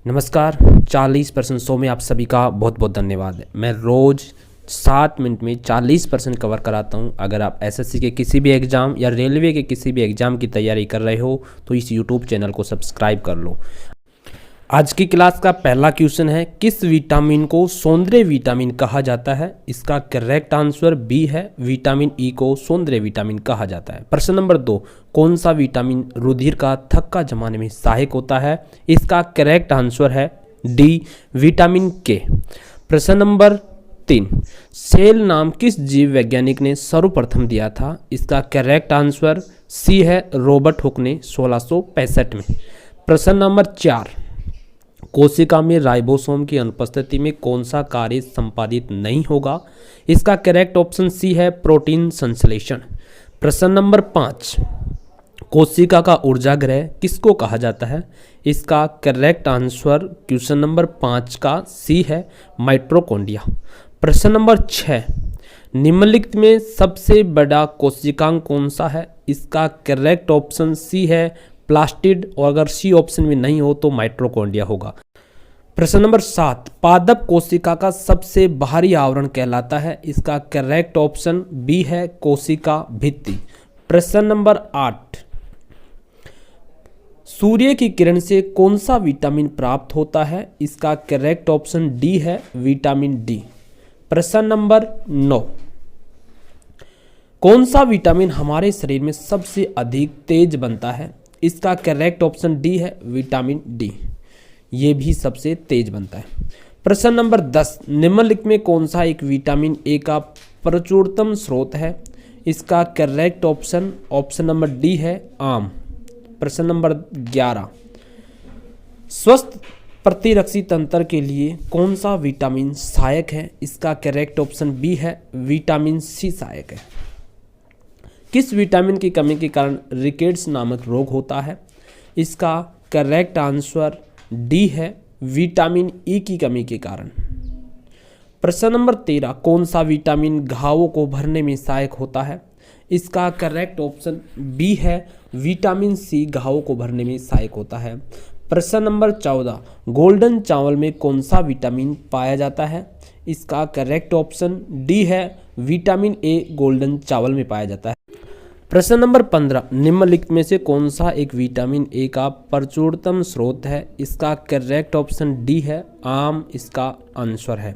नमस्कार। 40% शो में आप सभी का बहुत बहुत धन्यवाद। मैं रोज़ 7 मिनट में 40% कवर कराता हूं। अगर आप एसएससी के किसी भी एग्ज़ाम या रेलवे के किसी भी एग्ज़ाम की तैयारी कर रहे हो तो इस यूट्यूब चैनल को सब्सक्राइब कर लो। आज की क्लास का पहला क्वेश्चन है, किस विटामिन को सौंदर्य विटामिन कहा जाता है? इसका करेक्ट आंसर बी है, विटामिन ई को सौंदर्य विटामिन कहा जाता है। प्रश्न नंबर 2, कौन सा विटामिन रुधिर का थक्का जमाने में सहायक होता है? इसका करेक्ट आंसर है डी, विटामिन के। प्रश्न नंबर 3, सेल नाम किस जीव वैज्ञानिक ने सर्वप्रथम दिया था? इसका करेक्ट आंसर सी है, रॉबर्ट हुक ने 1665 में। प्रश्न नंबर 4, कोशिका में राइबोसोम की अनुपस्थिति में कौन सा कार्य संपादित नहीं होगा? इसका करेक्ट ऑप्शन सी है, प्रोटीन संश्लेषण। प्रश्न नंबर 5, कोशिका का ऊर्जा ग्रह किसको कहा जाता है? इसका करेक्ट आंसर क्वेश्चन नंबर 5 का सी है, माइटोकॉन्ड्रिया। प्रश्न नंबर 6, निम्नलिखित में सबसे बड़ा कोशिकांग कौन सा है? इसका करेक्ट ऑप्शन सी है, प्लास्टिड, और अगर सी ऑप्शन में नहीं हो तो माइटोकॉन्ड्रिया होगा। प्रश्न नंबर 7, पादप कोशिका का सबसे बाहरी आवरण कहलाता है? इसका करेक्ट ऑप्शन बी है, कोशिका भित्ति। प्रश्न नंबर 8, सूर्य की किरण से कौन सा विटामिन प्राप्त होता है? इसका करेक्ट ऑप्शन डी है, विटामिन डी। प्रश्न नंबर 9, कौन सा विटामिन हमारे शरीर में सबसे अधिक तेज बनता है? इसका करेक्ट ऑप्शन डी है, विटामिन डी। ये भी सबसे तेज बनता है। प्रश्न नंबर 10, निम्नलिखित में कौन सा एक विटामिन ए का प्रचुरतम स्रोत है? इसका करेक्ट ऑप्शन नंबर डी है, आम। प्रश्न नंबर 11, स्वस्थ प्रतिरक्षी तंत्र के लिए कौन सा विटामिन सहायक है? इसका करेक्ट ऑप्शन बी है, विटामिन सी सहायक है। किस विटामिन की कमी के कारण रिकेट्स नामक रोग होता है? इसका करेक्ट आंसर डी है, विटामिन ई की कमी के कारण। प्रश्न नंबर 13, कौन सा विटामिन घावों को भरने में सहायक होता है? इसका करेक्ट ऑप्शन बी है, विटामिन सी घावों को भरने में सहायक होता है। प्रश्न नंबर 14, गोल्डन चावल में कौन सा विटामिन पाया जाता है? इसका करेक्ट ऑप्शन डी है, विटामिन ए गोल्डन चावल में पाया जाता है। प्रश्न नंबर 15, निम्नलिखित में से कौन सा एक विटामिन ए का प्रचुरतम स्रोत है? इसका करेक्ट ऑप्शन डी है, आम इसका आंसर है।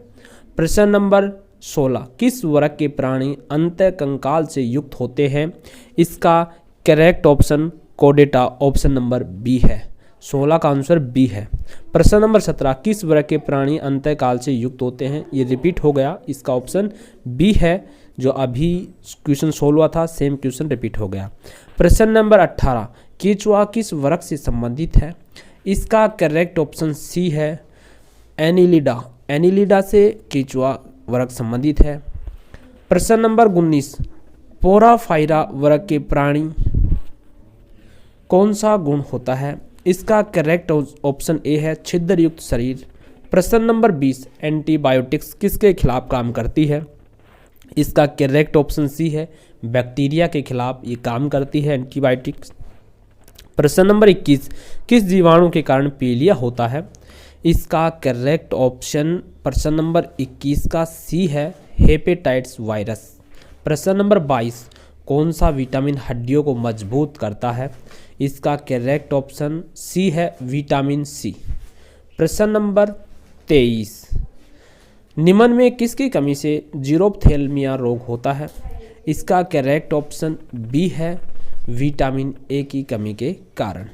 प्रश्न नंबर 16, किस वर्ग के प्राणी अंतःकंकाल से युक्त होते हैं? इसका करेक्ट ऑप्शन कोडेटा, ऑप्शन नंबर बी है। 16 का आंसर बी है। प्रश्न नंबर 17, किस वर्ग के प्राणी अंतःकाल से युक्त होते हैं? ये रिपीट हो गया, इसका ऑप्शन बी है। जो अभी क्वेश्चन 16 था, सेम क्वेश्चन रिपीट हो गया। प्रश्न नंबर 18, केचुआ किस वर्ग से संबंधित है? इसका करेक्ट ऑप्शन सी है, एनिलिडा। एनिलिडा से केचुआ वर्ग संबंधित है। प्रश्न नंबर 19, पोराफायरा वर्ग के प्राणी कौन सा गुण होता है? इसका करेक्ट ऑप्शन ए है, छिद्रयुक्त शरीर। प्रश्न नंबर 20, एंटीबायोटिक्स किसके खिलाफ काम करती है? इसका करेक्ट ऑप्शन सी है, बैक्टीरिया के खिलाफ ये काम करती है एंटीबायोटिक्स। प्रश्न नंबर 21, किस जीवाणु के कारण पीलिया होता है? इसका करेक्ट ऑप्शन प्रश्न नंबर 21 का सी है, हेपेटाइटिस वायरस। प्रश्न नंबर 22, कौन सा विटामिन हड्डियों को मजबूत करता है? इसका करेक्ट ऑप्शन सी है, विटामिन सी। प्रश्न नंबर 23, निम्न में किसकी कमी से जीरोप्थेल्मिया रोग होता है? इसका करेक्ट ऑप्शन बी है, विटामिन ए की कमी के कारण।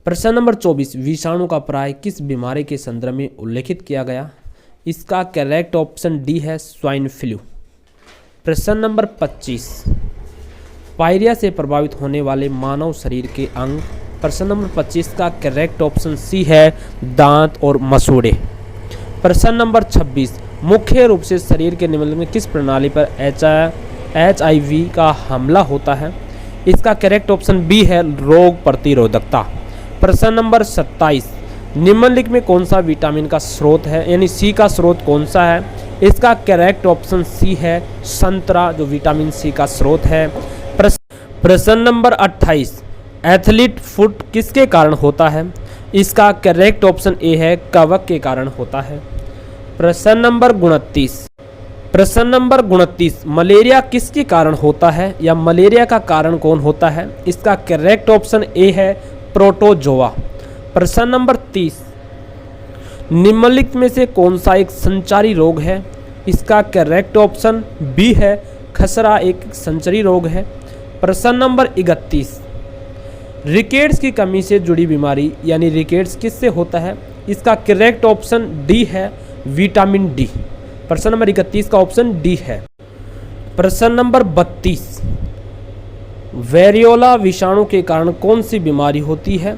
प्रश्न नंबर 24, विषाणु का प्राय किस बीमारी के संदर्भ में उल्लेखित किया गया? इसका करेक्ट ऑप्शन डी है, स्वाइन फ्लू। प्रश्न नंबर 25, पायरिया से प्रभावित होने वाले मानव शरीर के अंग? प्रश्न नंबर 25 का करेक्ट ऑप्शन सी है, दांत और मसूड़े। प्रश्न नंबर 26, मुख्य रूप से शरीर के निम्नलिखित में किस प्रणाली पर HIV का हमला होता है? इसका करेक्ट ऑप्शन बी है, रोग प्रतिरोधकता। प्रश्न नंबर 27, निम्नलिखित में कौन सा विटामिन का स्रोत है, यानी सी का स्रोत कौन सा है? इसका करेक्ट ऑप्शन सी है, संतरा, जो विटामिन सी का स्रोत है। प्रश्न नंबर 28, एथलीट फुट किसके कारण होता है? इसका करेक्ट ऑप्शन ए है, कवक के कारण होता है। प्रश्न नंबर 29। प्रश्न नंबर 29, मलेरिया किसके कारण होता है या मलेरिया का कारण कौन होता है? इसका करेक्ट ऑप्शन ए है, प्रोटोजोआ। प्रश्न नंबर 30, निम्नलिखित में से कौन सा एक संचारी रोग है? इसका करेक्ट ऑप्शन बी है, खसरा एक संचारी रोग है। प्रश्न नंबर 31, रिकेट्स की कमी से जुड़ी बीमारी यानी रिकेट्स किससे होता है? इसका करेक्ट ऑप्शन डी है, विटामिन डी। प्रश्न नंबर 31 का ऑप्शन डी है। प्रश्न नंबर 32, वेरियोला विषाणु के कारण कौन सी बीमारी होती है?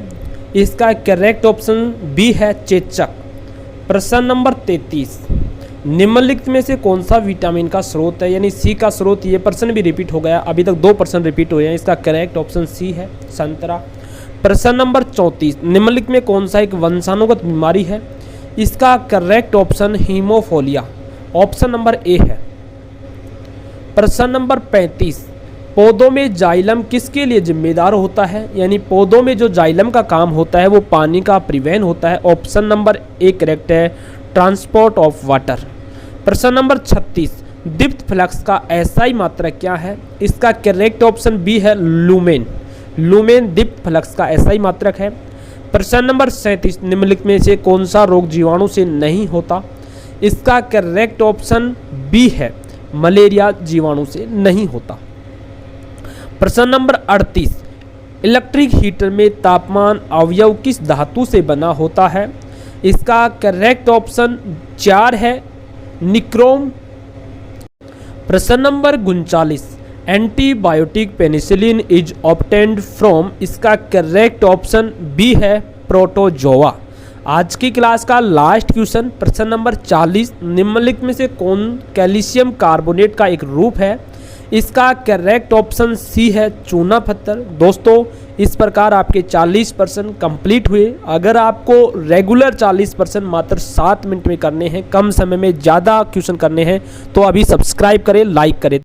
इसका करेक्ट ऑप्शन बी है, चेचक। प्रश्न नंबर 33, निम्नलिखित में से कौन सा विटामिन का स्रोत है यानी सी का स्रोत? ये प्रश्न भी रिपीट हो गया, अभी तक 2 प्रश्न रिपीट हुए हैं। इसका करेक्ट ऑप्शन सी है, संतरा। प्रश्न नंबर 34, निम्नलिखित में कौन सा एक वंशानुगत बीमारी है? इसका correct option haemophilia, option number A है। प्रश्न नंबर 35, पौधों में जाइलम किसके लिए जिम्मेदार होता है? यानी पौधों में जो जाइलम का काम होता है वो पानी का परिवहन होता है। ऑप्शन नंबर ए करेक्ट है, ट्रांसपोर्ट ऑफ वाटर। प्रश्न नंबर 36, दीप्त फ्लक्स का एसआई मात्रक क्या है? इसका करेक्ट ऑप्शन बी है, लूमेन। लूमेन दीप्त फ्लक्स का एसआई मात्रक है। प्रश्न नंबर 37, निम्नलिखित में से कौन सा रोग जीवाणु से नहीं होता? इसका करेक्ट ऑप्शन बी है, मलेरिया जीवाणु से नहीं होता। प्रश्न नंबर 38, इलेक्ट्रिक हीटर में तापमान अवयव किस धातु से बना होता है? इसका करेक्ट ऑप्शन 4 है, निक्रोम। प्रश्न number 39, antibiotic penicillin is obtained from. इसका करेक्ट ऑप्शन बी है, प्रोटोजोआ। आज की क्लास का लास्ट क्वेश्चन, प्रश्न नंबर 40, निम्नलिखित में से कौन कैल्शियम कार्बोनेट का एक रूप है? इसका करेक्ट ऑप्शन सी है, चूना पत्थर। दोस्तों, इस प्रकार आपके 40% कंप्लीट हुए। अगर आपको रेगुलर 40% मात्र 7 मिनट में करने हैं, कम समय में ज़्यादा क्वेश्चन करने हैं, तो अभी सब्सक्राइब करें, लाइक करें।